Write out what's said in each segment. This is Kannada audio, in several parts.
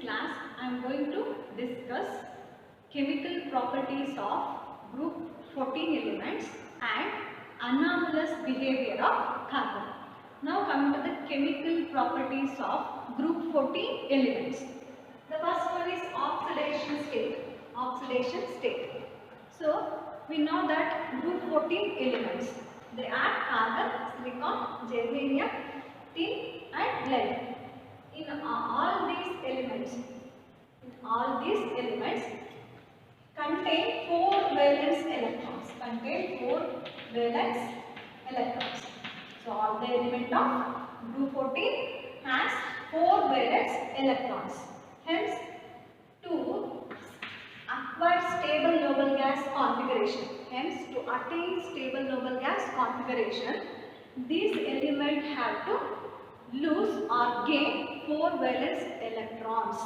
class I am going to discuss chemical properties of group 14 elements and anomalous behavior of carbon. Now coming to the chemical properties of group 14 elements. The first one is oxidation state. Oxidation state. So we know that group 14 elements, they are carbon, silicon, germanium, tin and lead. In all these elements contain 4 valence electrons. So all the element of group 14 has 4 valence electrons. Hence, to acquire stable noble gas configuration. Hence, to attain stable noble gas configuration, these elements have to lose or gain 4 valence electrons,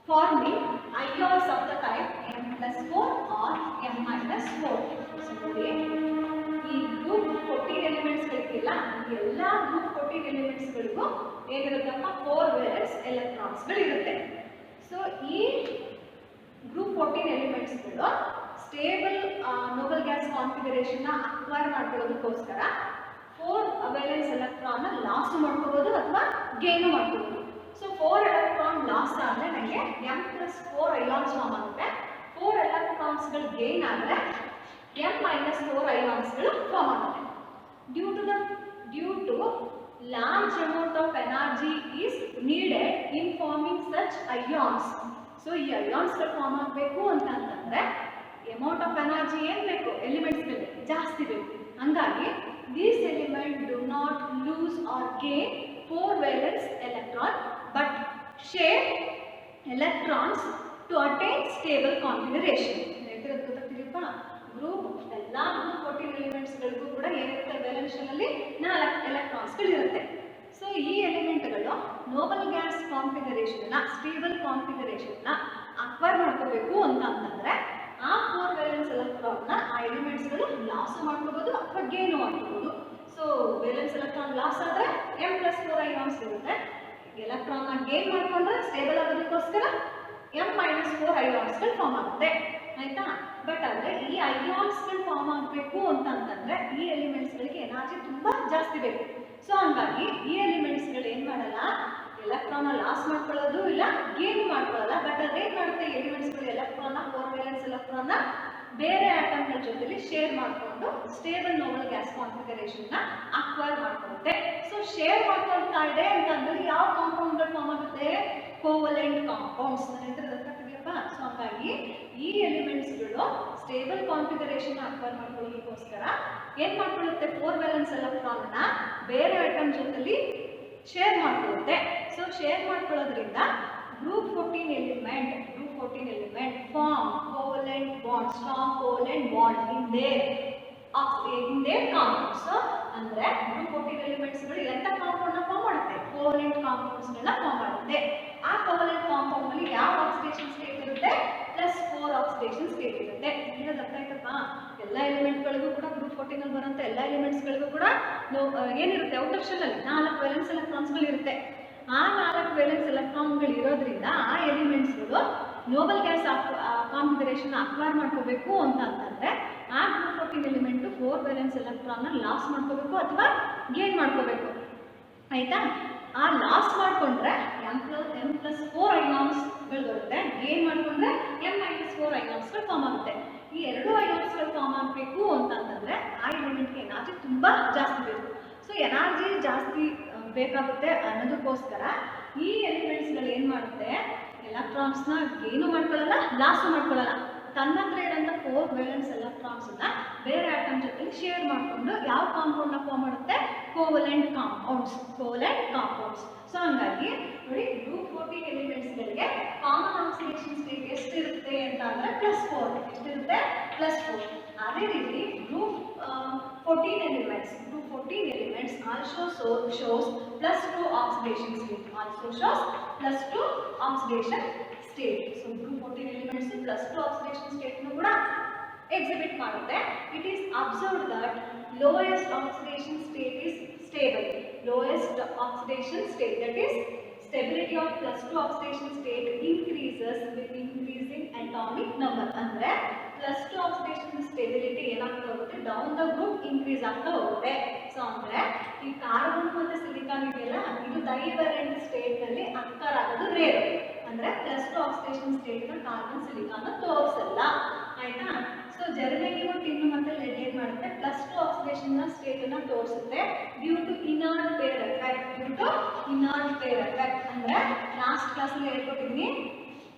forming ions of the type M plus 4 or M minus 4. So, ಈ ಗ್ರೂಪ್ 14 ಎಲಿಮೆಂಟ್ಸ್ ಗಳಿಗೆಲ್ಲ ಎಲ್ಲ ಗ್ರೂಪ್ 14 ಎಲಿಮೆಂಟ್ಸ್ ಗಳಿಗೂ ಏನಿರುತ್ತಪ್ಪ 4 ವೇಲೆನ್ಸ್ ಎಲೆಕ್ಟ್ರಾನ್ಸ್ ಗಳಿರುತ್ತೆ. ಸೊ ಈ ಗ್ರೂಪ್ 14 ಎಲಿಮೆಂಟ್ಸ್ ಗಳು ಸ್ಟೇಬಲ್ ನೋಬಲ್ ಗ್ಯಾಸ್ ಕಾನ್ಫಿಗರೇಷನ್ ನ ಅಕ್ವೈರ್ ಮಾಡ್ಕೊಳ್ಳೋದಕ್ಕೋಸ್ಕರ 4 ವೇಲೆನ್ಸ್ ಎಲೆಕ್ಟ್ರಾನ್ ಲಾಸ್ ಮಾಡ್ಕೋಬಹುದು ಅಥವಾ ಗೇನ್ ಮಾಡ್ಕೋಬಹುದು. ಸೊ 4 ಎಲೆಕ್ಟ್ರಾನ್ ಲಾಸ್ ಆದ್ರೆ ನನಗೆ M+4 ಅಯಾನ್ಸ್ ಫಾರ್ಮ್ ಆಗುತ್ತೆ. 4 ಎಲೆಕ್ಟ್ರಾನ್ಸ್ ಗಳು ಗೇನ್ ಆದ್ರೆ M-4 ions ಗಳು ಫಾರ್ಮ್ ಆಗುತ್ತೆ. Due to large amount of energy is needed in forming such ions. So ಈ ions ಗಳು ಫಾರ್ಮ್ ಆಗಬೇಕು ಅಂತಂದ್ರೆ ಅಮೌಂಟ್ ಆಫ್ ಎನರ್ಜಿ ಏನು ಬೇಕು, ಎಲಿಮೆಂಟ್ಸ್ ಗಳಿಗೆ ಜಾಸ್ತಿ ಬೇಕು. ಹಂಗಾಗಿ these elements do not lose or gain 4 valence electron but share electrons to attain stable configuration. Group ಎಲ್ಲ ಗ್ರೂಪ್ 14 ಎಲಿಮೆಂಟ್ಸ್ ಗಳಿಗೂ ಕೂಡ ಏನಿರುತ್ತೆ ವೇಲೆನ್ಸ್ ಅಲ್ಲಿ 4 ಎಲೆಕ್ಟ್ರಾನ್ಸ್ ಗಳಿರುತ್ತೆ. ಸೊ ಈ ಎಲಿಮೆಂಟ್ ಗಳು ನೋಬಲ್ ಗ್ಯಾಸ್ ಕಾನ್ಫಿಗರೇಷನ್ ನ ಸ್ಟೇಬಲ್ ಕಾನ್ಫಿಗರೇಷನ್ ನ ಅಕ್ವೈರ್ ಮಾಡ್ಕೋಬೇಕು ಅಂತಂದ್ರೆ ಆ 4 ವೇಲೆನ್ಸ್ ಎಲೆಕ್ಟ್ರಾನ್ ನ ಆ ಎಲಿಮೆಂಟ್ಸ್ ಗಳು ಲಾಸ್ ಮಾಡ್ಕೋಬಹುದು ಅಥವಾ ಗೇನ್ ಮಾಡ್ಕೋಬಹುದು. ಸೊ ವೇಲೆನ್ಸ್ ಎಲೆಕ್ಟ್ರಾನ್ ಲಾಸ್ ಆದ್ರೆ M+4 ಅಯಾನ್ಸ್ ಇರುತ್ತೆ. ಎಲೆಕ್ಟ್ರಾನ್ ನ ಗೇನ್ ಮಾಡ್ಕೊಂಡ್ರೆ ಸ್ಟೇಬಲ್ ಆಗೋದಕ್ಕೋಸ್ಕರ M-4 ಅಯಾನ್ಸ್ ಗಳು ಫಾರ್ಮ್ ಆಗುತ್ತೆ. ಆಯ್ತಾ? ಬಟ್ ಆದರೆ ಈ ಅಯಾನ್ಸ್ ಗಳು ಫಾರ್ಮ್ ಆಗಬೇಕು ಅಂತಂದ್ರೆ ಈ ಎಲಿಮೆಂಟ್ಸ್ ಗಳಿಗೆ ಎನರ್ಜಿ ತುಂಬಾ ಜಾಸ್ತಿ ಬೇಕು. ಸೊ ಹಂಗಾಗಿ ಈ ಎಲಿಮೆಂಟ್ಸ್ ಗಳು ಏನ್ ಮಾಡಲ್ಲ, ಎಲೆಕ್ಟ್ರಾನ್ ಲಾಸ್ ಮಾಡ್ಕೊಳ್ಳೋದು ಇಲ್ಲ, ಗೇನ್ ಮಾಡ್ಕೊಳ್ಳಲ್ಲ. ಬಟ್ ಅದ್ರ ಏನ್ ಮಾಡುತ್ತೆ, ಎಲಿಮೆಂಟ್ಸ್ ಗಳು ಎಲೆಕ್ಟ್ರಾನ್ 4 ವೇಲೆನ್ಸ್ ಎಲೆಕ್ಟ್ರಾನ್ ಬೇರೆ ಆಟಮ್ ಗಳ ಜೊತೆಲಿ ಶೇರ್ ಮಾಡ್ಕೊಂಡು ಸ್ಟೇಬಲ್ ನೋಬಲ್ ಗ್ಯಾಸ್ ಕಾನ್ಫಿಗರೇಷನ್ ನ ಅಕ್ವೈರ್ ಮಾಡ್ಕೊಳ್ಳುತ್ತೆ. ಸೊ ಶೇರ್ ಮಾಡ್ಕೊಳ್ತಾ ಇದೆ ಅಂತಂದ್ರೆ ಯಾವ ಕಾಂಪೌಂಡ್ ಗಳು ಫಾರ್ಮ್ ಆಗುತ್ತೆ, ಕೋವಲೆಂಟ್ ಕಾಂಪೌಂಡ್ಸ್. ಸೊ ಹಾಗಾಗಿ ಈ ಎಲಿಮೆಂಟ್ಸ್ ಗಳು ಸ್ಟೇಬಲ್ ಕಾನ್ಫಿಗರೇಷನ್ ಅಕ್ವೈರ್ ಮಾಡ್ಕೊಳ್ಳೋದಕ್ಕೋಸ್ಕರ ಏನ್ ಮಾಡ್ಕೊಳ್ಳುತ್ತೆ, 4 ವೇಲೆನ್ಸ್ ಎಲೆಕ್ಟ್ರಾನ್ ನ ಬೇರೆ ಆಟಮ್ ಜೊತೆಲಿ ಶೇರ್ ಮಾಡ್ಕೊಳ್ಳುತ್ತೆ. ಸೊ ಶೇರ್ ಮಾಡ್ಕೊಳ್ಳೋದ್ರಿಂದ group 14 element form covalent bond, strong covalent bond in their compounds. So ಅಂದ್ರೆ group 14 ಎಲಿಮೆಂಟ್ಸ್ ಗಳು ಎಂತ ಕಾಂಪೌಂಡ್ ನ ಫಾರ್ಮ್ ಮಾಡುತ್ತೆ, ಕೋವಲೆಂಟ್ ಕಾಂಪೌಂಡ್ಸ್ ಗಳನ್ನ ಫಾರ್ಮ್ ಮಾಡುತ್ತೆ. ಆ ಕೋವಲೆಂಟ್ ಕಾಂಪೌಂಡ್ ನಲ್ಲಿ ಯಾವ ಆಕ್ಸಿಡೇಷನ್ ಸ್ಟೇಟ್ ಇರುತ್ತೆ, +4 ಆಕ್ಸಿಡೇಷನ್ ಸ್ಟೇಟ್ ಇರುತ್ತೆ. ಇದು ಅರ್ಥ ಆಯ್ತಪ್ಪ. ಎಲ್ಲ ಎಲಿಮೆಂಟ್ ಗಳಿಗೂ ಕೂಡ ಗ್ರೂಪ್ 14 ಅಲ್ಲಿ ಬರುವಂತ ಎಲ್ಲ ಎಲಿಮೆಂಟ್ಸ್ ಗಳಿಗೂ ಕೂಡ ಏನಿರುತ್ತೆ, ಔಟರ್ ಶೆಲ್ ಅಲ್ಲಿ 4 ವೇಲೆನ್ಸ್ ಎಲೆಕ್ಟ್ರಾನ್ಸ್ ಗಳು ಇರುತ್ತೆ. ಆ 4 ವೇಲೆನ್ಸ್ ಎಲೆಕ್ಟ್ರಾನ್ ಗಳು ಇರೋದ್ರಿಂದ ಆ ಎಲಿಮೆಂಟ್ಸ್ ಗಳು ನೋಬಲ್ ಗ್ಯಾಸ್ ಕಾನ್ಫಿಗರೇಷನ್ ಅಕ್ವೈರ್ ಮಾಡ್ಕೋಬೇಕು ಅಂತಂದ್ರೆ ಆ group 14 element 4 valence electron loss ಮಾಡ್ಕೋಬೇಕು ಅಥವಾ ಗೇನ್ ಮಾಡ್ಕೋಬೇಕು. ಆಯ್ತಾ? ಆ ಲಾಸ್ ಮಾಡ್ಕೊಂಡ್ರೆ M+4 ಅಯಾನ್ಸ್ ಗಳು ಬರುತ್ತೆ, ಗೇನ್ ಮಾಡ್ಕೊಂಡ್ರೆ M-4 ಅಯಾನ್ಸ್ ಗಳು ಫಾರ್ಮ್ ಆಗುತ್ತೆ. ಈ ಎರಡು ಅಯಾನ್ಸ್ ಗಳು ಫಾರ್ಮ್ ಆಗಬೇಕು ಅಂತಂದ್ರೆ ಆ ಎಲಿಮೆಂಟ್ಗೆ ಎನರ್ಜಿ ತುಂಬಾ ಜಾಸ್ತಿ ಬೇಕು. ಸೊ ಎನರ್ಜಿ ಜಾಸ್ತಿ ಬೇಕಾಗುತ್ತೆ ಅನ್ನೋದಕ್ಕೋಸ್ಕರ ಈ ಎಲಿಮೆಂಟ್ಸ್ ಗಳು ಏನ್ ಮಾಡುತ್ತೆ, ಎಲೆಕ್ಟ್ರಾನ್ಸ್ ನ ಗೇನು ಮಾಡ್ಕೊಳ್ಳಲ್ಲ, ಲಾಸು ಮಾಡ್ಕೊಳ್ಳಲ್ಲ. ತನ್ನ ಹತ್ರ ಇರೋಂಥ 4 ವೇಲೆನ್ಸ್ ಎಲೆಕ್ಟ್ರಾನ್ಸ್ ನ ಬೇರೆ ಆಟಮ್ ಜೊತೆ ಶೇರ್ ಮಾಡಿಕೊಂಡು ಯಾವ ಕಾಂಪೌಂಡ್ ನ ಫಾರ್ಮ್ ಮಾಡುತ್ತೆ, ಕೋವಲೆಂಟ್ ಕಾಂಪೌಂಡ್ಸ್. ಸೊ ಹಂಗಾಗಿ ನೋಡಿ, ಗ್ರೂಪ್ 14 ಎಲಿಮೆಂಟ್ಸ್ ಗಳಿಗೆ ಕಾಮನ್ ಆಕ್ಸಿಡೇಷನ್ ಸ್ಟೇಟ್ ಎಷ್ಟಿರುತ್ತೆ ಅಂತ ಅಂದ್ರೆ +4. ಎಷ್ಟಿರುತ್ತೆ, +4. ಅದೇ ರೀತಿ group 14 elements also shows +2 oxidation state. So group 14 elements +2 oxidation state nu kuda exhibit ಮಾಡುತ್ತೆ. It is observed that lowest oxidation state is stable. That is stability of +2 oxidation state with increasing atomic number. ಅಂದ್ರೆ +2 ಆಕ್ಸಿಡೇಷನ್ ಸ್ಟೆಬಿಲಿಟಿ ಏನಾಗ್ತಾ ಹೋಗುತ್ತೆ, ಡೌನ್ ದ ಗ್ರೂಪ್ ಇನ್ಕ್ರೀಸ್ ಆಗ್ತಾ ಹೋಗುತ್ತೆ. ಸೊ ಅಂದ್ರೆ ಈ ಕಾರ್ಬನ್ ಮತ್ತೆ ಸಿಲಿಕಾನ್ ಇದೆಯಲ್ಲ, ಇದು ಡೈವಲೆಂಟ್ ಸ್ಟೇಟ್ ನಲ್ಲಿ ಅಕ್ಕರ್ ಆಗೋದು ರೇರ್. ಅಂದ್ರೆ +2 ಆಕ್ಸಿಡೇಷನ್ ಸ್ಟೇಟ್ ನ ಕಾರ್ಬನ್ ಸಿಲಿಕಾನ್ ತೋರಿಸಲ್ಲ, ಆಯ್ತಾ. ಸೊ ಜರ್ಮೇನಿಯಂ ಟಿನ್ ಮತ್ತೆ ಲೆಡ್ ಏನ್ ಮಾಡುತ್ತೆ, +2 ಆಕ್ಸಿಡೇಷನ್ ನ ಸ್ಟೇಟ್ ಅನ್ನ ತೋರಿಸುತ್ತೆ due to inert pair effect. Due to inert pair effect ಅಂದ್ರೆ ಲಾಸ್ಟ್ ಕ್ಲಾಸ್ ಅಲ್ಲಿ ಹೇಳ್ಕೊಟ್ಟಿದ್ದೀನಿ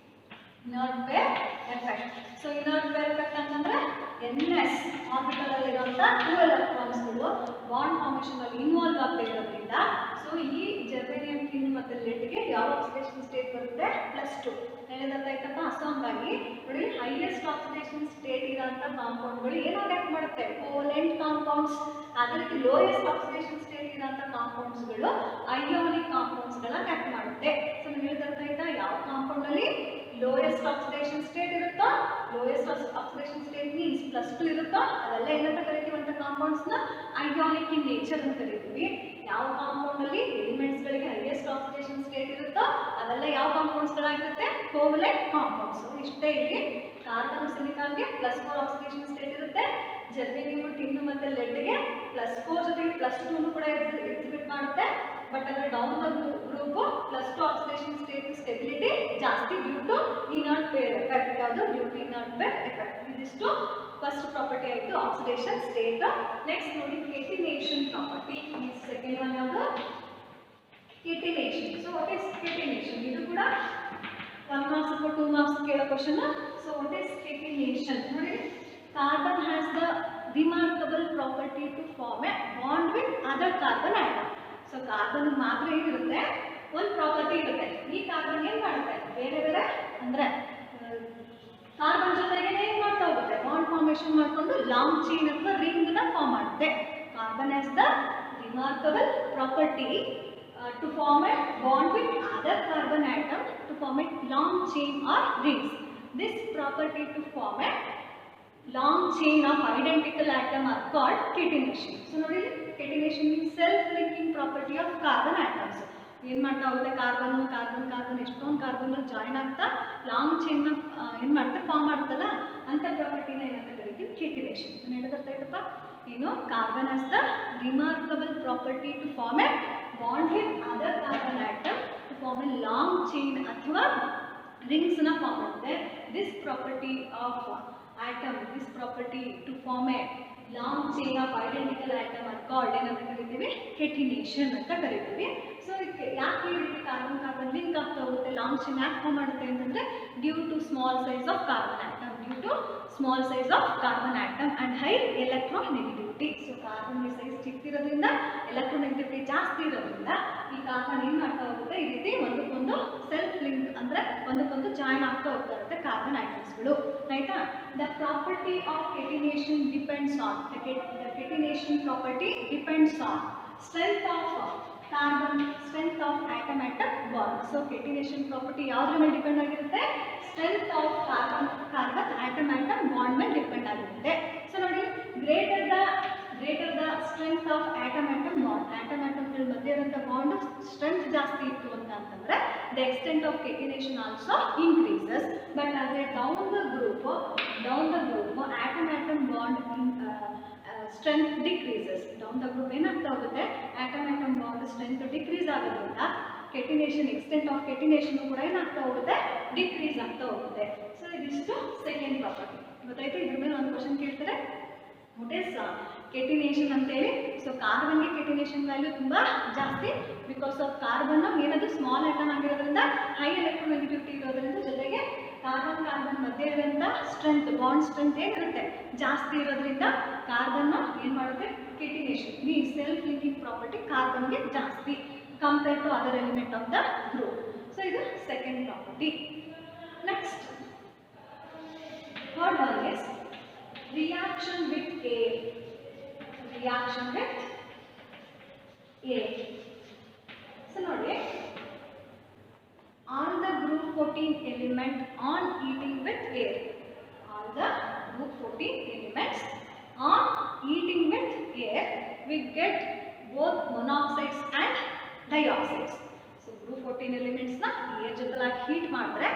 inert pair effect. So inert pair effect ಅಂತಂದ್ರೆ NS ಆರ್ಬಿಟಲ್ ಅಲ್ಲಿ ಇರುವಂತ 2 ಎಲೆಕ್ಟ್ರಾನ್ಸ್ ಗಳು ಬಾಂಡ್ ಫಾರ್ಮೇಷನ್ ಅಲ್ಲಿ ಇನ್ವಾಲ್ವ್ ಆಗ್ತಾ ಇರೋದ್ರಿಂದ ಸೊ ಈ ಜರ್ಮೇನಿಯಂ ಟಿನ್ ಮತ್ತೆ ಲೆಡ್ ಗೆ ಯಾವ ಆಕ್ಸಿಡೇಷನ್ ಸ್ಟೇಟ್ ಬರುತ್ತೆ, +2. ಹೇಳಿದಾಯ್ತಪ್ಪ. ಸೊ ಹಂಗಾಗಿ ನೋಡಿ, ಹೈಯೆಸ್ಟ್ ಆಕ್ಸಿಡೇಷನ್ ಸ್ಟೇಟ್ ಇರೋಂಥ ಕಾಂಪೌಂಡ್ಗಳು ಏನಾಗಿ ಆಕ್ಟ್ ಮಾಡುತ್ತೆ, ಕೋಲೆಂಟ್ ಕಾಂಪೌಂಡ್ಸ್. ಅದೇ ರೀತಿ ಲೋಯೆಸ್ಟ್ ಆಕ್ಸಿಡೇಷನ್ ಸ್ಟೇಟ್ ಇರೋಂಥ ಕಾಂಪೌಂಡ್ಸ್ಗಳು ಅಯೋನಿಕ್ ಕಾಂಪೌಂಡ್ಸ್ಗಳಾಗಿ ಆಕ್ಟ್ ಮಾಡುತ್ತೆ. ಸೊ ನೀವು ಹೇಳಿದಾಯ್ತಾ, ಯಾವ ಕಾಂಪೌಂಡ್ ಅಲ್ಲಿ ಲೋಯೆಸ್ಟ್ ಆಕ್ಸಿಡೇಷನ್ ಸ್ಟೇಟ್ ಇರುತ್ತೋ, ಲೋಯೆಸ್ಟ್ ಆಕ್ಸಿಡೇಷನ್ ಸ್ಟೇಟ್ ಮೀನ್ಸ್ +2 ಇರುತ್ತೋ ಅವೆಲ್ಲ ಏನಂತ ಕರಿತೀವಂತ ಕಾಂಪೌಂಡ್ಸ್ ನ ಅಯೋನಿಕ್ ಇನ್ ನೇಚರ್ ಅಂತ ಕರಿತೀವಿ. ಯಾವ ಕಾಂಪೌಂಡ್ ಅಲ್ಲಿ ಎಲಿಮೆಂಟ್ಸ್ ಗಳಿಗೆ ಹೈಯೆಸ್ಟ್ ಆಕ್ಸಿಡೇಷನ್ ಸ್ಟೇಟ್ ಇರುತ್ತೋ ಅವೆಲ್ಲ ಯಾವ ಕಾಂಪೌಂಡ್ಸ್ ಗಳಾಗಿರುತ್ತೆ, ಕೋವಲೆಂಟ್ ಕಾಂಪೌಂಡ್ಸ್. ಇಷ್ಟೇ ಇಲ್ಲಿ ಕಾರ್ಬನ್ ಸಿಲಿಕಾನ್ ಗೆ +4 ಆಕ್ಸಿಡೇಷನ್ ಸ್ಟೇಟ್ ಇರುತ್ತೆ, ಜರ್ಮೇನಿಯಂ ಟಿನ್ ಮತ್ತೆ ಲೆಡ್ ಗೆ +4 ಜೊತೆಗೆ +2 ಕೂಡ ಎಕ್ಸಿಬಿಟ್ ಮಾಡುತ್ತೆ. ಬಟ್ ಅದರ down the group +2 oxidation state stability ಜಾಸ್ತಿ due to inert pair effect. ಯಾವುದು, due to inert pair effect. ಇದಿಷ್ಟು ಫಸ್ಟ್ ಪ್ರಾಪರ್ಟಿ ಆಯಿತು, ಆಕ್ಸಿಡೇಷನ್ ಸ್ಟೇಟ್. ನೆಕ್ಸ್ಟ್ ನೋಡಿ, ಕೆಟಿನೇಷನ್ ಪ್ರಾಪರ್ಟಿ. ಸೆಕೆಂಡ್ ಒನ್ ಯಾವುದು, catenation. So what is catenation? ಇದು ಕೂಡ 1 ಮಾರ್ಕ್ಸ್ ಅಥವಾ 2 ಮಾರ್ಕ್ಸ್ ಕೇಳೋ ಕ್ವಶನ್. So what is ಕೆಟಿನೇಷನ್? ನೋಡಿ, carbon has the remarkable property to form a bond with other carbon atom. So carbon ಮಾತ್ರ ಏನಿರುತ್ತೆ, ಒಂದು ಪ್ರಾಪರ್ಟಿ ಇರುತ್ತೆ. ಈ ಕಾರ್ಬನ್ ಏನ್ ಮಾಡುತ್ತೆ, ಬೇರೆ ಬೇರೆ ಅಂದ್ರೆ ಕಾರ್ಬನ್ ಜೊತೆಗೆ ಏನ್ ಮಾಡ್ತಾ ಹೋಗುತ್ತೆ, ಬಾಂಡ್ ಫಾರ್ಮೇಷನ್ ಮಾಡ್ಕೊಂಡು ಲಾಂಗ್ ಚೈನ್ ಅಥವಾ ರಿಂಗ್ ನ ಫಾರ್ಮ್ ಮಾಡುತ್ತೆ. Carbon has the remarkable property to form a bond with other carbon atom to form a long chain or rings. This property to form a long chain of identical atom are called catenation. So ನೋಡಿ, catenation means self linking property of carbon atoms. ಏನು ಮಾಡ್ತಾ ಹೋಗುತ್ತೆ, ಕಾರ್ಬನ್ ಕಾರ್ಬನ್ ಕಾರ್ಬನ್ ಎಷ್ಟೊಂದು ಕಾರ್ಬನ್ ಜಾಯಿನ್ ಆಗ್ತಾ ಲಾಂಗ್ ಚೈನ್ ಏನು ಮಾಡ್ತಾ ಫಾರ್ಮ್ ಮಾಡ್ತಲ್ಲ, ಅಂತ ಪ್ರಾಪರ್ಟಿನ ಏನಂತ ಕರಿತೀವಿ, ಕೆಟಿನೇಷನ್. ಹೇಳಿದರ್ಥ ಆಯ್ತಪ್ಪ. ಏನು, carbon has the remarkable property to form a bond with other carbon atom to form a long chain ಅಥವಾ ರಿಂಗ್ಸ್ ನ ಫಾರ್ಮ್ ಮಾಡುತ್ತೆ. This property of atom, this property to form a long chain of identical atom are called ಏನಂತ ಕರಿತೀವಿ, ಕೆಟಿನೇಷನ್ ಅಂತ ಕರಿತೀವಿ. ಸೊ ಯಾಕೆ ಈ ರೀತಿ ಕಾರ್ಬನ್ ಕಾರ್ಬನ್ ಲಿಂಕ್ ಆಗ್ತಾ ಹೋಗುತ್ತೆ, ಲಾಂಗ್ ಚೈನ್ ಯಾಕೆ ಫಾರ್ಮ್ ಮಾಡುತ್ತೆ ಅಂತಂದ್ರೆ due to small size of carbon atom, due to small size of carbon atom and high electronegativity. So carbon size ಚಿಕ್ಕಿರೋದ್ರಿಂದ ಎಲೆಕ್ಟ್ರೋನೆಗೆಟಿವಿಟಿ ಜಾಸ್ತಿ ಇರೋದ್ರಿಂದ ಈ ಕಾರ್ಬನ್ ಏನ್ ಮಾಡ್ತಾ ಹೋಗುತ್ತೆ, ಈ ರೀತಿ ಒಂದಕ್ಕೊಂದು ಸೆಲ್ಫ್ ಲಿಂಕ್ ಅಂದ್ರೆ ಒಂದಕ್ಕೊಂದು ಜಾಯಿನ್ ಆಗ್ತಾ ಹೋಗ್ತಾ ಇರುತ್ತೆ ಕಾರ್ಬನ್ ಆಟಮ್ಸ್ಗಳು, ಆಯ್ತಾ. The property of catenation depends on the catenation property depends on strength of carbon, strength of atom bond. So catenation property ಯಾವ್ದ್ರ ಮೇಲೆ ಡಿಪೆಂಡ್ ಆಗಿರುತ್ತೆ, strength of carbon atom bond ಮೇಲೆ ಡಿಪೆಂಡ್ ಆಗಿರುತ್ತೆ. ಸೊ ನೋಡಿ, greater the strength of atom bond, ಆಟಮ್ಗಳ ಮಧ್ಯೆ ಇರುವಂತ ಬಾಂಡ್ ಸ್ಟ್ರೆಂತ್ ಜಾಸ್ತಿ ಇತ್ತು ಅಂತಂದ್ರೆ the extent of catenation also increases. But ಆದರೆ down the group atom bond strength decreases. Down the group ಏನಾಗ್ತಾ ಹೋಗುತ್ತೆ, ಆಟಮ್ ಬಾಂಡ್ ಸ್ಟ್ರೆಂತ್ ಡಿಕ್ರೀಸ್ ಆಗೋದ್ರಿಂದ ಕೆಟಿನೇಷನ್, ಎಕ್ಸ್ಟೆಂಟ್ ಆಫ್ ಕೆಟಿನೇಷನ್ ಕೂಡ ಏನಾಗ್ತಾ ಹೋಗುತ್ತೆ, ಡಿಕ್ರೀಸ್ ಆಗ್ತಾ ಹೋಗುತ್ತೆ. ಸೊ ಇದಿಷ್ಟು ಸೆಕೆಂಡ್ ಪ್ರಾಪರ್ಟಿ. ಗೊತ್ತಾಯ್ತು. ಇದ್ರ ಮೇಲೆ ಒಂದು ಕ್ವಶನ್ ಕೇಳ್ತಾರೆ, ವಾಟ್ ಇಸ್ ಕೆಟಿನೇಷನ್ ಅಂತೇಳಿ. ಸೊ ಕಾರ್ಬನ್ಗೆ ಕೆಟಿನೇಷನ್ ವ್ಯಾಲ್ಯೂ ತುಂಬಾ ಜಾಸ್ತಿ, ಬಿಕಾಸ್ ಆಫ್ ಕಾರ್ಬನ್ ಏನದು ಸ್ಮಾಲ್ ಆಟಮ್ ಆಗಿರೋದ್ರಿಂದ ಹೈ ಎಲೆಕ್ಟ್ರೋನೆಗೆಟಿವಿಟಿ ಇರೋದ್ರಿಂದ, ಜೊತೆಗೆ ಕಾರ್ಬನ್ ಮಧ್ಯೆ ಇರುವಂತ ಸ್ಟ್ರೆಂತ್, ಬಾಂಡ್ ಸ್ಟ್ರೆಂತ್ ಏನಿರುತ್ತೆ ಜಾಸ್ತಿ ಇರೋದ್ರಿಂದ ಕಾರ್ಬನ್ ಏನ್ ಮಾಡುತ್ತೆ, catenation means self linking property ಕಾರ್ಬನ್ಗೆ ಜಾಸ್ತಿ compare to other element of the group. So ಇದು second property. Next third one is reaction with air. Reaction with air. So ನೋಡಿ, all the group 14 element on eating with air. All the group 14 elements on eating with air, we get both monoxides and dioxides. So group 14 elements na air ಜೊತೆಲಾಗಿ heat ಮಾಡಿದ್ರೆ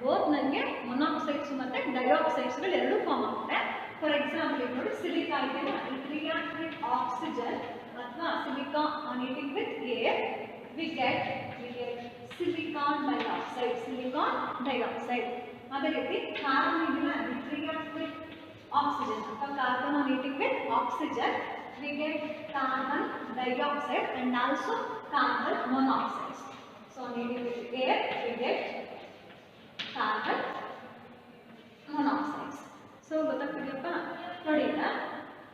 ಬೋತ್ ನನಗೆ ಮೊನಾಕ್ಸೈಡ್ಸ್ ಮತ್ತೆ ಡೈಆಕ್ಸೈಡ್ಸ್ಗಳು ಎರಡು ಫಾರ್ಮ್ ಆಗುತ್ತೆ. ಫಾರ್ ಎಕ್ಸಾಂಪಲ್ ಈಗ ನೋಡಿ ಸಿಲಿಕಾ ಇದೆಯಲ್ಲ, ಇಟ್ ರಿಯಾಕ್ಟ್ ವಿತ್ ಆಕ್ಸಿಜನ್ ಅಥವಾ silica on eating with air we get silicon dioxide. ಅದೇ ರೀತಿ ಕಾರ್ಬನ್ ಇದೆಯಲ್ಲ, ಇಟ್ ರಿಯಾಕ್ಟ್ ವಿತ್ oxygen ಅಥವಾ carbon on eating with oxygen we get carbon dioxide and also carbon monoxide. So on eating with air we get carbon monoxide. So ಗೊತ್ತಾಗ್ತಿದೆಯಪ್ಪ ನೋಡಿ,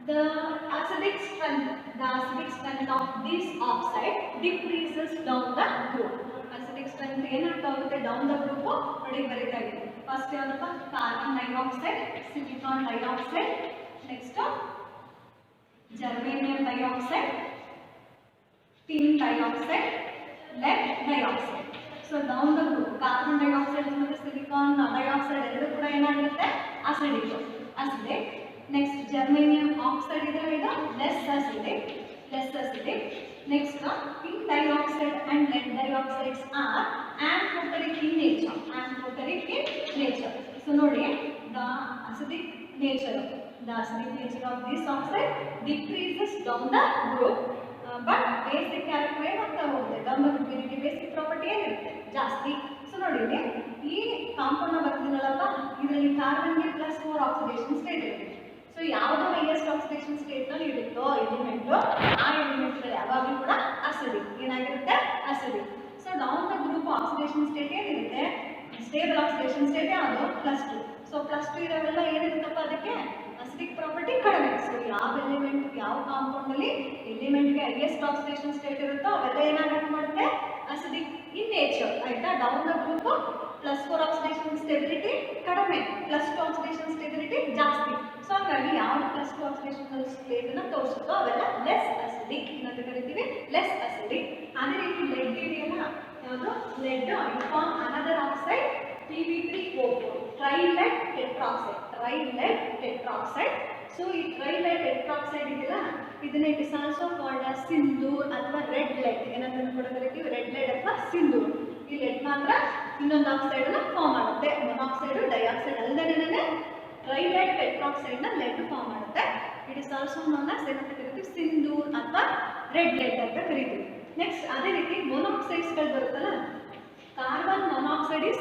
the acidic strength of this oxide decreases down the group. acidic strength ಏನಾಗ್ತಾ ಹೋಗುತ್ತೆ ಡೌನ್ ದ ಗ್ರೂಪ್ ನೋಡಿ ಬರೀತಾ ಇದೆ. ಫಸ್ಟ್ ಯಾವ್ದಪ್ಪ carbon dioxide, silicon dioxide, next germanium dioxide, tin dioxide, lead dioxide. So down the group carbon dioxide ಮತ್ತು ಸಿಲಿಕಾನ್ ಡೈಆಕ್ಸೈಡ್ ಎರಡು ಕೂಡ ಏನಾಗಿರುತ್ತೆ ಅಸಿಡಿಕ್. ನೆಕ್ಸ್ಟ್ ಜರ್ಮೇನಿಯಂ ಆಕ್ಸೈಡ್ ಇದೆ, ಇದು less acidic. Next, tin dioxide and lead dioxides are amphoteric in nature. So nodi, the acidic nature of this oxide decreases down the group, but basic character ಏನಾಗ್ತಾ ಹೋಗುತ್ತೆ down the group ಇದಕ್ಕೆ basic property ಏನಿರುತ್ತೆ ಜಾಸ್ತಿ. ಸೊ ನೋಡಿ ಈ ಕಾಂಪೌಂಡ್ ನ ಬರ್ತಿನಲ್ಲಪ್ಪ, ಇದರಲ್ಲಿ ಕಾರ್ಬನ್ಗೆ +4 ಆಕ್ಸಿಡೇಷನ್ ಸ್ಟೇಟ್ ಇರುತ್ತೆ. ಸೊ ಯಾವುದು ಹೈಯೆಸ್ಟ್ ಆಕ್ಸಿಡೇಷನ್ ಸ್ಟೇಟ್ ನಲ್ಲಿ ಇರುತ್ತೋ ಎಲಿಮೆಂಟ್, ಆ ಎಲಿಮೆಂಟ್ ಯಾವಾಗಲೂ ಕೂಡ ಅಸಿಡಿಕ್ ಏನಾಗಿರುತ್ತೆ acidic. So down the group oxidation state ಏನಿರುತ್ತೆ, ಸ್ಟೇಬಲ್ ಆಕ್ಸಿಡೇಷನ್ ಸ್ಟೇಟ್ ಯಾವುದು +2. ಸೊ +2 ಇರೋವೆಲ್ಲ ಏನಿರುತ್ತಪ್ಪ ಅದಕ್ಕೆ ಅಸಿಡಿಕ್ ಪ್ರಾಪರ್ಟಿ ಕಡಿಮೆ. ಸೊ ಯಾವ ಎಲಿಮೆಂಟ್ ಯಾವ ಕಾಂಪೌಂಡ್ ಅಲ್ಲಿ ಎಲಿಮೆಂಟ್ಗೆ ಹೈಯೆಸ್ಟ್ ಆಕ್ಸಿಡೇಷನ್ ಸ್ಟೇಟ್ ಇರುತ್ತೋ ಅವೆಲ್ಲ ಏನಾಗುತ್ತೆ ಮಾಡುತ್ತೆ ಅಸಿಡಿಕ್ ಇನ್ ನೇಚರ್. ಆಯ್ತಾ, down the group +4 oxidation stability ಕಡಿಮೆ, +2 ಆಕ್ಸಿಡೇಷನ್ ಸ್ಟೆಬಿಲಿಟಿ ಜಾಸ್ತಿ. ಸೊ ಹಾಗಾಗಿ ಯಾವ್ದು +2 ಆಕ್ಸಿಡೇಷನ್ ಸ್ಟೇಟ್ ಅನ್ನ ತೋರಿಸುತ್ತೋ ಅವೆಲ್ಲ ಲೆಸ್ ಅಸಿಡಿಕ್ ಅಂತ ಕರಿತೀವಿ, ಲೆಸ್ ಅಸಿಡಿಕ್. ಅದೇ ರೀತಿ ಲೆಡ್ ಇದೆಯಲ್ಲ, ಯಾವುದು lead form another oxide Pb3O4 trilead tetroxide. So ಈ ಟ್ರೈಲೆಡ್ ಟೆಟ್ರಾಕ್ಸೈಡ್ ಇದೆಯಲ್ಲ, ಇದನ್ನ it is also called as sindoor ಅಥವಾ ರೆಡ್ ಲೆಡ್ ಏನಂತ ಕೂಡ ಕರಿತೀವಿ, ರೆಡ್ ಲೆಡ್ ಅಥವಾ ಸಿಂಧೂರ್. ಈ ಲೆಡ್ ಮಾತ್ರ ಇನ್ನೊಂದು ಆಕ್ಸೈಡ್ ಅನ್ನ ಫಾರ್ಮ್ ಮಾಡುತ್ತೆ, ಮೊನಾಕ್ಸೈಡ್ ಡೈಆಕ್ಸೈಡ್ ಅಲ್ಲದೇನೆ ಟ್ರೈಲೆಡ್ ಟೆಟ್ರಾಕ್ಸೈಡ್ ನ ಲೆಡ್ ಫಾರ್ಮ್ ಮಾಡುತ್ತೆ. It is also known as ಏನಂತ ಕರಿತೀವಿ ಸಿಂಧೂರ್ ಅಥವಾ ರೆಡ್ ಲೆಡ್ ಅಂತ ಕರಿತೀವಿ. ನೆಕ್ಸ್ಟ್ ಅದೇ ರೀತಿ ಮೊನಾಕ್ಸೈಡ್ಸ್ ಗಳು ಬರುತ್ತಲ್ಲ, carbon monoxide is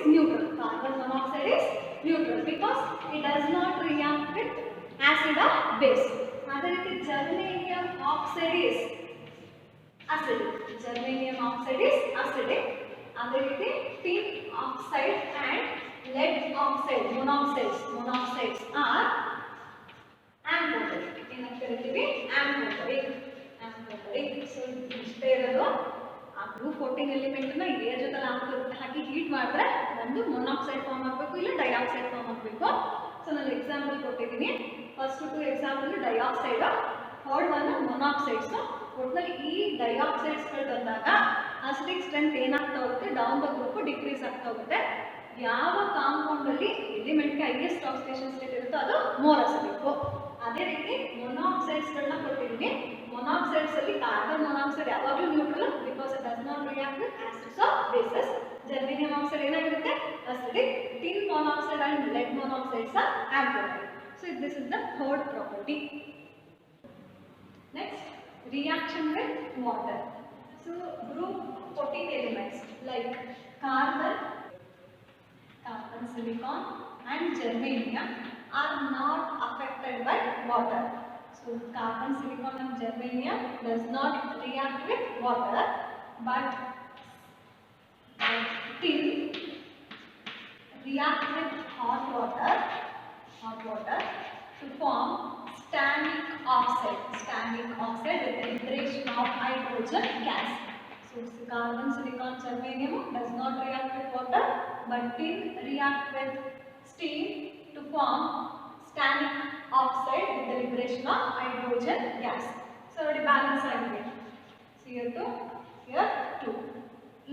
neutral because it does not react with acid or base. ಅದೇ ರೀತಿ ಜರ್ಮೇನಿಯಂ ಆಕ್ಸೈಡ್ ಇಸ್ acidic. ಅದೇ ರೀತಿ tin oxide and lead oxide monoxides are amphoteric. ಏನಂತ ಕರಿತೀವಿ amphoteric. ಸೊ ಇಷ್ಟೇ ಇರೋದು. ಆ ಗ್ರೂಪ್ 14 ಎಲಿಮೆಂಟ್ ನ ಏರ್ ಜೊತೆ ಹಾಕಿ ಹೀಟ್ ಮಾಡಿದ್ರೆ ಒಂದು ಮೊನಾಕ್ಸೈಡ್ ಫಾರ್ಮ್ ಆಗಬೇಕು, ಇಲ್ಲ ಡೈಆಕ್ಸೈಡ್ ಫಾರ್ಮ್ ಆಗಬೇಕು. ಸೊ ನಾನು ಎಕ್ಸಾಂಪಲ್ ಕೊಟ್ಟಿದ್ದೀನಿ. First 2 example dioxide, third one monoxides. ಒಟ್ಟಿನಲ್ಲಿ ಈ ಡೈಆಕ್ಸೈಡ್ಸ್ಗಳು ಬಂದಾಗ ಅಸಿಡಿಕ್ ಸ್ಟ್ರೆಂತ್ ಏನಾಗ್ತಾ ಹೋಗುತ್ತೆ, ಡೌನ್ ದ ಗ್ರೂಪ್ ಡಿಕ್ರೀಸ್ ಆಗ್ತಾ ಹೋಗುತ್ತೆ. ಯಾವ ಕಾಂಪೌಂಡ್ ಅಲ್ಲಿ ಎಲಿಮೆಂಟ್ಗೆ ಹೈಯೆಸ್ಟ್ ಆಕ್ಸಿಡೇಷನ್ ಸ್ಟೇಟ್ ಇರುತ್ತೋ ಅದು ಮೋರ್ ಅಸಿಡಿಕ್. ಅದೇ ರೀತಿ ಮೊನಾಕ್ಸೈಡ್ಸ್ಗಳನ್ನ ಕೊಟ್ಟಿದ್ದೀನಿ. ಮೊನಾಕ್ಸೈಡ್ಸ್ ಅಲ್ಲಿ ಕಾರ್ಬನ್ ಮೊನಾಕ್ಸೈಡ್ ಯಾವಾಗಲೂ neutral because it does not react with acids or bases. Germanium oxide ಏನಾಗಿರುತ್ತೆ acidic. Tin monoxide and lead monoxides are alkaline. So this is the third property. Next, reaction with water. So group 14 elements like carbon, silicon and germanium are not affected by water. So carbon, silicon and germanium does not react with water, but tin react with hot water to form stannic oxide with the liberation of hydrogen gas. So carbon, silicon, germanium does not react with water, but tin react with steam to form stannic oxide with the liberation of hydrogen gas. So it balance agreement. So here 2, here 2.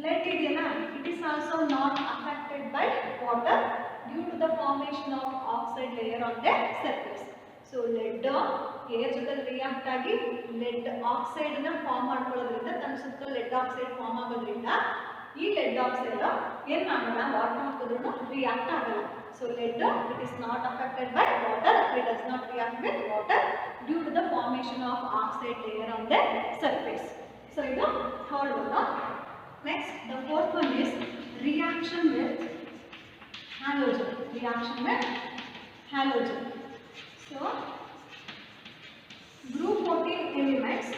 Lead ideyala, it is also not affected by water due to the formation of oxide layer on the surface. So lead air ಜೊತೆ ರಿಯಾಕ್ಟ್ ಆಗಿ ಲೆಡ್ ಆಕ್ಸೈಡ್ ನ ಫಾರ್ಮ್ ಮಾಡ್ಕೊಳ್ಳೋದ್ರಿಂದ ತನ್ನ ಸುತ್ತ ಲೆಡ್ ಆಕ್ಸೈಡ್ ಫಾರ್ಮ್ ಆಗೋದ್ರಿಂದ ಈ ಲೆಡ್ ಆಕ್ಸೈಡ್ ಏನ್ ಮಾಡಲ್ಲ ವಾಟರ್ ಹಾಕಿದ್ರು ರಿಯಾಕ್ಟ್ ಆಗಲ್ಲ. So lead it is not affected by water, it does not react with water due to the formation of oxide layer on the surface. So ಇದು third one. Next the fourth one is reaction with halogen. Reaction with halogen. So group 14 elements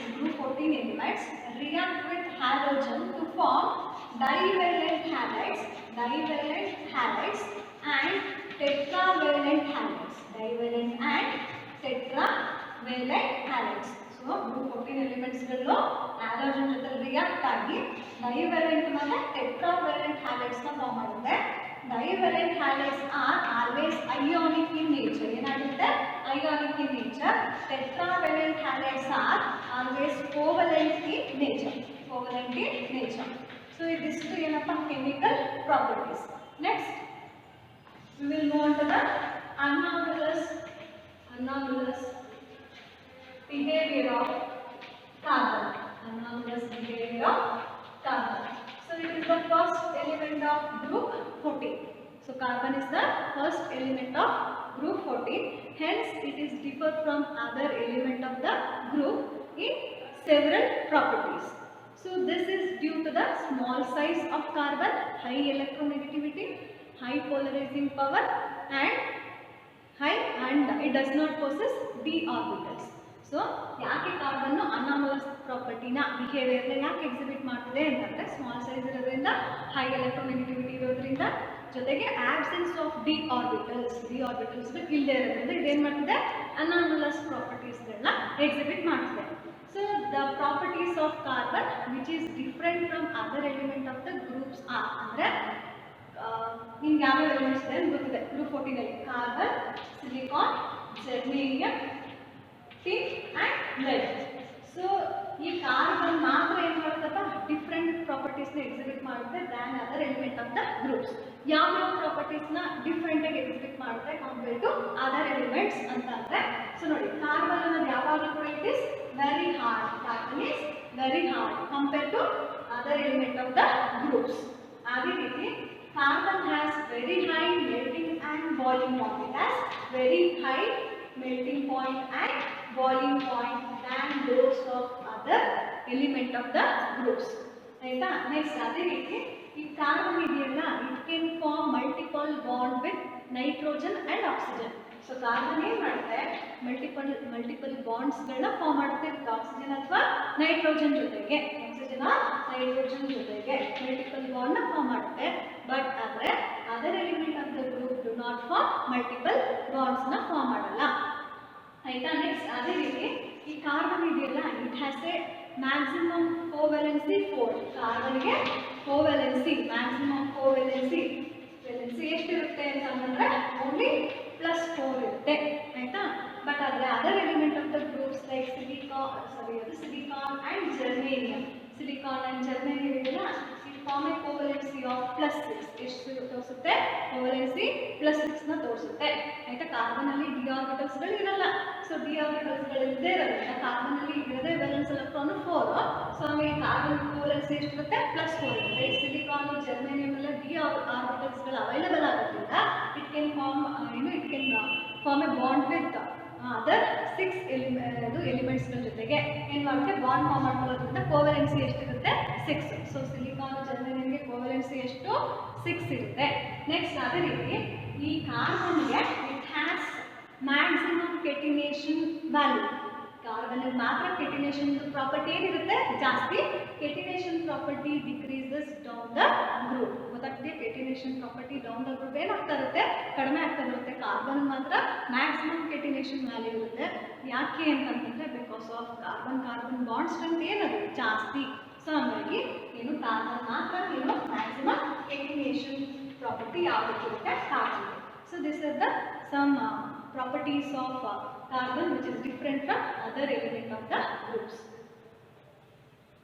react with halogen to form divalent halides and tetravalent halides. Divalent and tetravalent halides. So group 14 elements ಗಳು halogen ಜೊತೆ ರಿಯಾಕ್ಟ್ ಆಗಿ divalent ಮತ್ತೆ tetravalent halides ನ ಫಾರ್ಮ್ ಮಾಡುತ್ತೆ. Divalent halides are always ionic in nature. ಏನಾಗುತ್ತೆ ionic in nature. Tetravalent halides are always covalent in nature. So this is ಏನಪ್ಪ chemical properties. Next we will move on to the anomalous behavior of carbon. So it is the first element of group 14. So carbon is the first element of group 14. Hence it is differ from other element of the group in several properties. So this is due to the small size of carbon, high electronegativity, high polarizing power and it does not possess d orbitals. So ಯಾಕೆ ಕಾರ್ಬನ್ ಅನಾಮಲಸ್ ಪ್ರಾಪರ್ಟಿನ ಬಿಹೇವಿಯರ್ನ ಯಾಕೆ ಎಕ್ಸಿಬಿಟ್ ಮಾಡ್ತಿದೆ ಅಂತಂದರೆ ಸ್ಮಾಲ್ ಸೈಜ್ ಇರೋದ್ರಿಂದ, ಹೈ ಎಲೆಕ್ಟ್ರೋನೆಗೆಟಿವಿಟಿ ಇರೋದ್ರಿಂದ, ಜೊತೆಗೆ ಆಬ್ಸೆನ್ಸ್ ಆಫ್ ಡಿ ಆರ್ಬಿಟಲ್ಸ್ಗಳು ಇಲ್ಲದೆ ಇರೋದ್ರಿಂದ ಇದೇನು ಮಾಡ್ತಿದೆ ಅನಾಮಲಸ್ ಪ್ರಾಪರ್ಟೀಸ್ಗಳನ್ನ ಎಕ್ಸಿಬಿಟ್ ಮಾಡ್ತಿದೆ. So the properties of carbon which is different from other element of the groups R ಅಂದರೆ ನಿಮ್ಗೆ ಯಾವ ಎಲಿಮೆಂಟ್ಸ್ ಇದೆ ಅಂತ ಗೊತ್ತಿದೆ ಗ್ರೂಪ್ 14 ಅಲ್ಲಿ carbon, silicon, germanium, tin and lead. So ಈ ಕಾರ್ಬನ್ ಮಾತ್ರ ಏನು ಮಾಡುತ್ತಪ್ಪ ಡಿಫ್ರೆಂಟ್ ಪ್ರಾಪರ್ಟೀಸ್ನ ಎಕ್ಸಿಬಿಟ್ ಮಾಡುತ್ತೆ than other element of the groups. ಯಾವ್ಯಾವ ಪ್ರಾಪರ್ಟೀಸ್ನ ಡಿಫ್ರೆಂಟ್ ಆಗಿ ಎಕ್ಸಿಬಿಟ್ ಮಾಡುತ್ತೆ ಕಂಪೇರ್ ಟು ಅದರ್ ಎಲಿಮೆಂಟ್ಸ್ ಅಂತ ಅಂದ್ರೆ, ಸೊ ನೋಡಿ ಕಾರ್ಬನ್ ಅನ್ನೋದು ಯಾವಾಗಲೂ ಕೂಡ it is very hard. Carbon is very hard compare to other element of the groups. ಅದೇ ರೀತಿ carbon has very high melting and boiling point. It has very high melting point and boiling point than those of other element of the groups. ಆಯ್ತಾ? ನೆಕ್ಸ್ಟ್ ಅದೇ ರೀತಿ ಈ ಕಾರ್ಬನ್ ಇದೆಯಲ್ಲ it can form multiple bond with nitrogen and oxygen. So carbon ಏನು ಮಾಡುತ್ತೆ ಮಲ್ಟಿಪಲ್ ಬಾಂಡ್ಸ್ಗಳನ್ನ ಫಾರ್ಮ್ ಮಾಡುತ್ತೆ ವಿತ್ ಆಕ್ಸಿಜನ್ ಅಥವಾ ನೈಟ್ರೋಜನ್ ಜೊತೆಗೆ, ನೈಟ್ರೋಜನ್ ಜೊತೆಗೆ ಮಲ್ಟಿಪಲ್ ಬಾಂಡ್ನ ಫಾರ್ಮ್ ಮಾಡುತ್ತೆ. ಬಟ್ ಆದರೆ other element of the group do not form multiple ಬಾಂಡ್ಸ್ನ ಫಾರ್ಮ್ ಮಾಡಲ್ಲ. ಆಯ್ತಾ? ನೆಕ್ಸ್ಟ್ ಅದೇ ರೀತಿ ಈ ಕಾರ್ಬನ್ ಇದೆಯಲ್ಲ it has a maximum covalency 4. ಕಾರ್ಬನ್ಗೆ ಮ್ಯಾಕ್ಸಿಮಮ್ ಕೋವೆಲೆನ್ಸಿ ಎಷ್ಟಿರುತ್ತೆ ಅಂತಂದ್ರೆ ಓನ್ಲಿ +4 ಇರುತ್ತೆ. ಆಯ್ತಾ? ಬಟ್ ಆದರೆ other element of the groups like silicon and germanium ಇದೆಯಲ್ಲ ಇಟ್ ಫಾರ್ಮ್ ಎ ಕೋವೆಲೆನ್ಸಿ ಆಫ್ +6. ಎಷ್ಟು ತೋರಿಸುತ್ತೆ? ಕೋವೆಲೆನ್ಸಿ +6ನ ತೋರಿಸುತ್ತೆ. ಆಯ್ತಾ? ಕಾರ್ಬನಲ್ಲಿ ಡಿ ಆರ್ಬಿಟಲ್ಸ್ಗಳು ಇರಲ್ಲ. ಸೊ ಡಿ ಆರ್ಬಿಟಲ್ಸ್ಗಳು ಇಲ್ಲದೆ ಇರೋದ್ರಿಂದ ಕಾರ್ಬನಲ್ಲಿ ಇರೋದೇ ವೇಲೆನ್ಸ್ ಎಲೆಕ್ಟ್ರಾನ್ 4. ಸೊ ನಮಗೆ ಕಾರ್ಬನ್ ಕೋವೆಲೆನ್ಸಿ ಎಷ್ಟಿರುತ್ತೆ? +4 ಇರುತ್ತೆ. ಸಿಲಿಕಾನ್ ಜರ್ಮೇನಿಯಂ ಎಲ್ಲ ಡಿ ಆರ್ಬಿಟಲ್ಸ್ಗಳು ಅವೈಲೇಬಲ್ ಆಗೋದ್ರಿಂದ it can form a bond with other 6 ಎಲಿಮೆಂಟ್ಸ್ಗಳ ಜೊತೆಗೆ ಏನು ಮಾಡುತ್ತೆ ಬಾಂಡ್ ಫಾರ್ಮ್ ಮಾಡ್ಕೊಳ್ಳೋದ್ರಿಂದ ಕೋವೆಲೆನ್ಸಿ ಎಷ್ಟಿರುತ್ತೆ? 6. ಸೊ ಸಿಲಿಕಾನ್ ಜರ್ಮೇನಿಯಂಗೆ ಕೋವೆಲೆನ್ಸಿ ಎಷ್ಟು? 6 ಇರುತ್ತೆ. ನೆಕ್ಸ್ಟ್ ಅದೇ ರೀತಿ ಈ ಕಾರ್ಬನ್ಗೆ it has maximum catenation value. ಕಾರ್ಬನ್ಗೆ ಮಾತ್ರ ಕೆಟಿನೇಷನ್ ಪ್ರಾಪರ್ಟಿ ಏನಿರುತ್ತೆ? ಜಾಸ್ತಿ. Catenation property decreases down the group. ಗೊತ್ತಾಗ್ತದೆ? Catenation property down the group ಏನಾಗ್ತಾ ಇರುತ್ತೆ? ಕಡಿಮೆ ಆಗ್ತಾ ಇರುತ್ತೆ. ಕಾರ್ಬನ್ ಮಾತ್ರ ಮ್ಯಾಕ್ಸಿಮಮ್ ಕೆಟಿನೇಷನ್ ವ್ಯಾಲ್ಯೂ ಇರುತ್ತೆ. ಯಾಕೆ ಅಂತಂತಂದರೆ because of carbon bond strength ಏನದು ಜಾಸ್ತಿ. ಸೊ ಹಂಗಾಗಿ ಕಾರ್ಬನ್ ಮಾತ್ರ ಮ್ಯಾಕ್ಸಿಮಮ್ ಕೆಟಿನೇಷನ್ ಪ್ರಾಪರ್ಟಿ ಯಾವ್ದಕ್ಕಿರುತ್ತೆ? Carbon. So this is the some properties of carbon which is different from other element of the groups.